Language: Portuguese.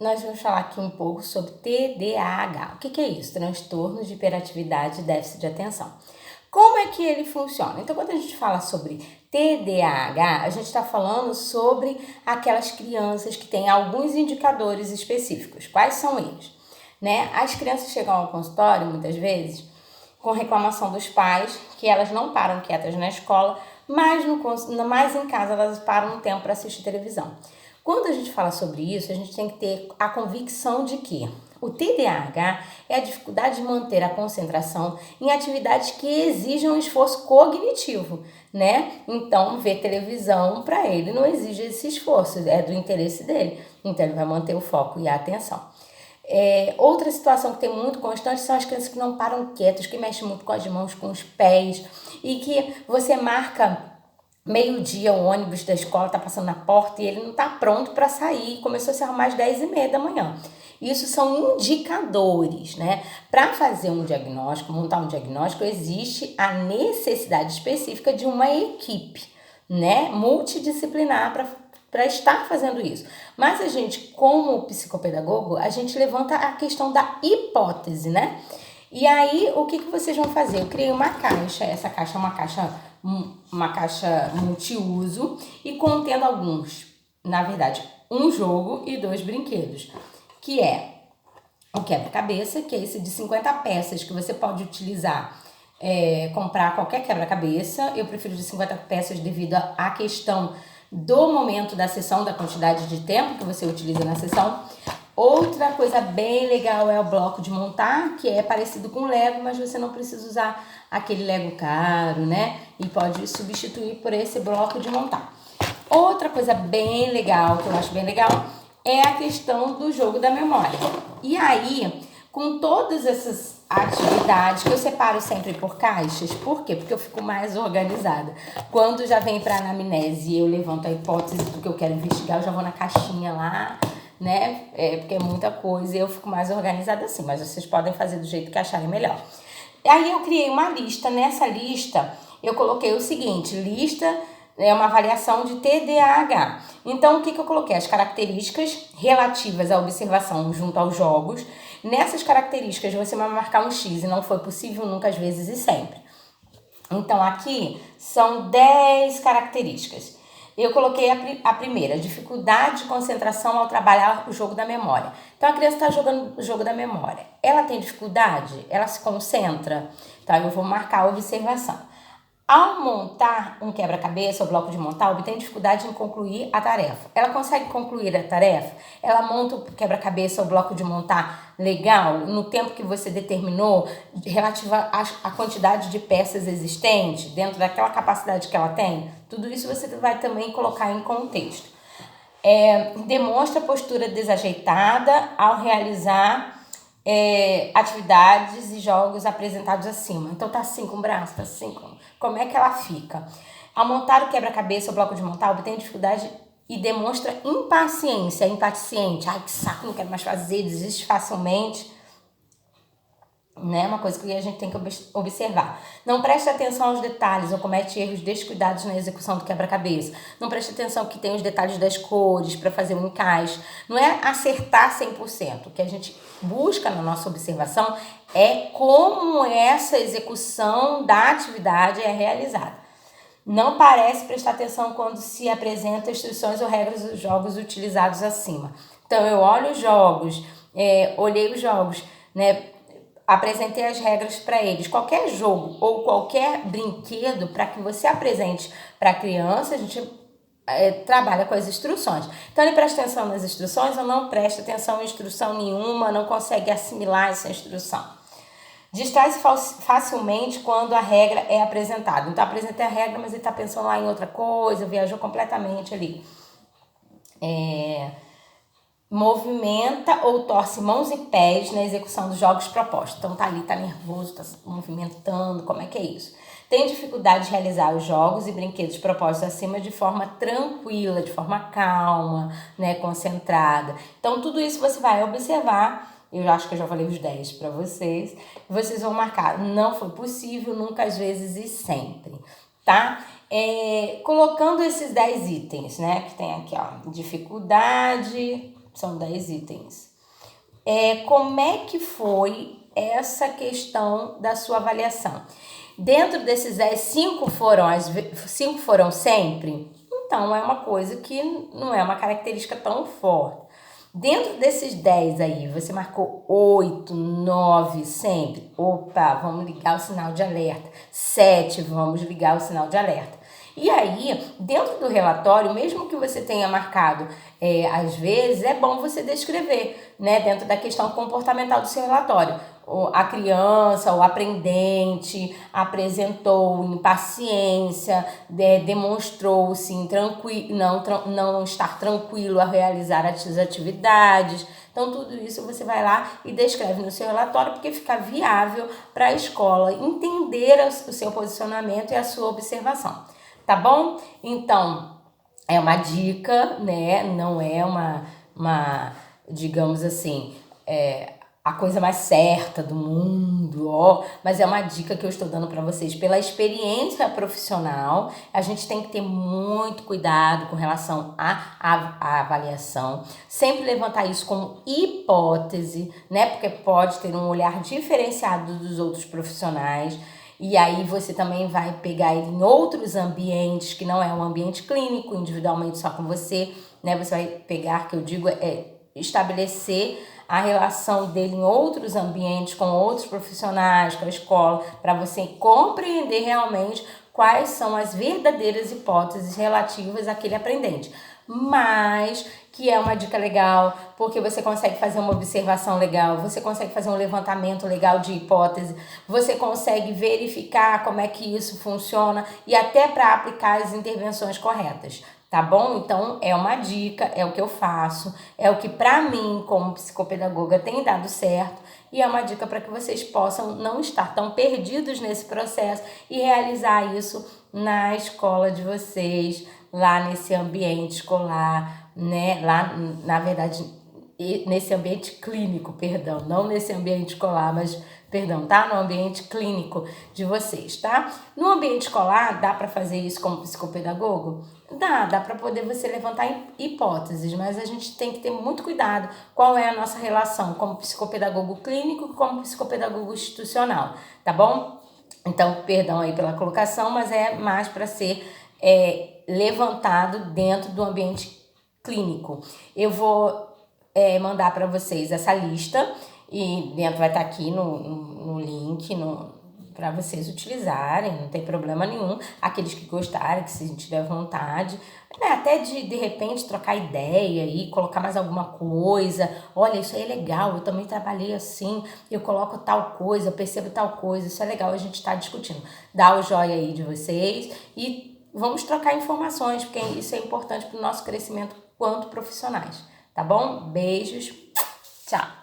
nós vamos falar aqui um pouco sobre TDAH. O que é isso? Transtorno de hiperatividade e déficit de atenção. Como é que ele funciona? Então, quando a gente fala sobre TDAH, a gente está falando sobre aquelas crianças que têm alguns indicadores específicos. Quais são eles? Né? As crianças chegam ao consultório, muitas vezes, com reclamação dos pais, que elas não param quietas na escola, mas em casa elas param um tempo para assistir televisão. Quando a gente fala sobre isso, a gente tem que ter a convicção de que o TDAH é a dificuldade de manter a concentração em atividades que exijam esforço cognitivo, né? Então, ver televisão para ele não exige esse esforço, é do interesse dele. Então, ele vai manter o foco e a atenção. Outra situação que tem muito constante são as crianças que não param quietas, que mexem muito com as mãos, com os pés, e que você marca meio-dia, o ônibus da escola está passando na porta e ele não está pronto para sair, começou a se arrumar às 10h30 da manhã. Isso são indicadores, né? Para fazer um diagnóstico, montar um diagnóstico, existe a necessidade específica de uma equipe, né, multidisciplinar para estar fazendo isso. Mas a gente, como psicopedagogo, a gente levanta a questão da hipótese, né? E aí, o que vocês vão fazer? Eu criei uma caixa, essa caixa é uma caixa multiuso e contendo na verdade, um jogo e 2 brinquedos, que é o quebra-cabeça, que é esse de 50 peças que você pode utilizar, comprar qualquer quebra-cabeça. Eu prefiro de 50 peças devido à questão do momento da sessão, da quantidade de tempo que você utiliza na sessão. Outra coisa bem legal é o bloco de montar, que é parecido com o Lego, mas você não precisa usar aquele Lego caro, né? E pode substituir por esse bloco de montar. Outra coisa bem legal, que eu acho bem legal, é a questão do jogo da memória. E aí, com todas essas atividades, que eu separo sempre por caixas, por quê? Porque eu fico mais organizada. Quando já vem para anamnese e eu levanto a hipótese do que eu quero investigar, eu já vou na caixinha lá, né? Porque é muita coisa e eu fico mais organizada assim, mas vocês podem fazer do jeito que acharem melhor. Aí eu criei uma lista. Nessa lista eu coloquei o seguinte: lista é uma avaliação de TDAH. Então, o que eu coloquei? As características relativas à observação junto aos jogos. Nessas características, você vai marcar um X, e não foi possível nunca, às vezes e sempre. Então, aqui são 10 características. Eu coloquei a primeira, dificuldade de concentração ao trabalhar o jogo da memória. Então, a criança está jogando o jogo da memória. Ela tem dificuldade? Ela se concentra? Então, eu vou marcar a observação. Ao montar um quebra-cabeça ou bloco de montar, obtém dificuldade em concluir a tarefa. Ela consegue concluir a tarefa? Ela monta o quebra-cabeça ou bloco de montar legal, no tempo que você determinou, relativa à quantidade de peças existentes, dentro daquela capacidade que ela tem? Tudo isso você vai também colocar em contexto. Demonstra postura desajeitada ao realizar atividades e jogos apresentados acima. Então tá assim com o braço, tá assim como é que ela fica? Ao montar o quebra-cabeça ou bloco de montar, obtém dificuldade e demonstra impaciência, impaciente. Ai, que saco, não quero mais fazer, desiste facilmente. Né? Uma coisa que a gente tem que observar. Não presta atenção aos detalhes ou comete erros descuidados na execução do quebra-cabeça. Não presta atenção que tem os detalhes das cores para fazer um encaixe. Não é acertar 100%. O que a gente busca na nossa observação é como essa execução da atividade é realizada. Não parece prestar atenção quando se apresenta instruções ou regras dos jogos utilizados acima. Então, eu olho os jogos, olhei os jogos, né? Apresentei as regras para eles. Qualquer jogo ou qualquer brinquedo, para que você apresente para a criança, a gente trabalha com as instruções. Então, ele presta atenção nas instruções ou não presta atenção em instrução nenhuma, não consegue assimilar essa instrução. Distrai-se facilmente quando a regra é apresentada. Então, apresentei a regra, mas ele está pensando lá em outra coisa, viajou completamente ali. Movimenta ou torce mãos e pés na execução dos jogos propostos. Então tá ali, tá nervoso, tá se movimentando, como é que é isso? Tem dificuldade de realizar os jogos e brinquedos propostos acima de forma tranquila, de forma calma, né, concentrada. Então tudo isso você vai observar. Eu acho que eu já falei os 10 para vocês. Vocês vão marcar, não foi possível, nunca, às vezes e sempre, tá? Colocando esses 10 itens, né, que tem aqui, ó, dificuldade são 10 itens. Como é que foi essa questão da sua avaliação? Dentro desses 10, 5 foram sempre? Então, é uma coisa que não é uma característica tão forte. Dentro desses 10 aí, você marcou 8, 9 sempre. Opa, vamos ligar o sinal de alerta. 7, vamos ligar o sinal de alerta. E aí, dentro do relatório, mesmo que você tenha marcado, às vezes, é bom você descrever, né, dentro da questão comportamental do seu relatório. A criança, o aprendente, apresentou impaciência, demonstrou-se não estar tranquilo a realizar as atividades. Então, tudo isso você vai lá e descreve no seu relatório, porque fica viável para a escola entender o seu posicionamento e a sua observação. Tá bom? Então, é uma dica, né? Não é digamos assim, a coisa mais certa do mundo, mas é uma dica que eu estou dando para vocês pela experiência profissional. A gente tem que ter muito cuidado com relação à avaliação, sempre levantar isso como hipótese, né? Porque pode ter um olhar diferenciado dos outros profissionais. E aí você também vai pegar ele em outros ambientes, que não é um ambiente clínico, individualmente só com você, né? Você vai pegar, que eu digo, estabelecer a relação dele em outros ambientes, com outros profissionais, com a escola, para você compreender realmente quais são as verdadeiras hipóteses relativas àquele aprendente. Mas que é uma dica legal, porque você consegue fazer uma observação legal, você consegue fazer um levantamento legal de hipótese, você consegue verificar como é que isso funciona e até para aplicar as intervenções corretas, tá bom? Então, é uma dica, é o que eu faço, é o que para mim, como psicopedagoga, tem dado certo e é uma dica para que vocês possam não estar tão perdidos nesse processo e realizar isso na escola de vocês, lá nesse ambiente escolar, né? Lá, na verdade, nesse ambiente clínico, perdão, não nesse ambiente escolar, mas, perdão, tá? No ambiente clínico de vocês, tá? No ambiente escolar, dá para fazer isso como psicopedagogo? Dá para poder você levantar hipóteses, mas a gente tem que ter muito cuidado qual é a nossa relação como psicopedagogo clínico e como psicopedagogo institucional, tá bom? Então, perdão aí pela colocação, mas é mais para ser levantado dentro do ambiente clínico. Eu vou mandar para vocês essa lista e dentro vai estar aqui no link, para vocês utilizarem, não tem problema nenhum. Aqueles que gostarem, que se tiver vontade, né, até de repente trocar ideia e colocar mais alguma coisa. Olha, isso aí é legal, eu também trabalhei assim, eu coloco tal coisa, eu percebo tal coisa, isso é legal, a gente está discutindo. Dá o joia aí de vocês e vamos trocar informações, porque isso é importante para o nosso crescimento quanto profissionais, tá bom? Beijos, tchau!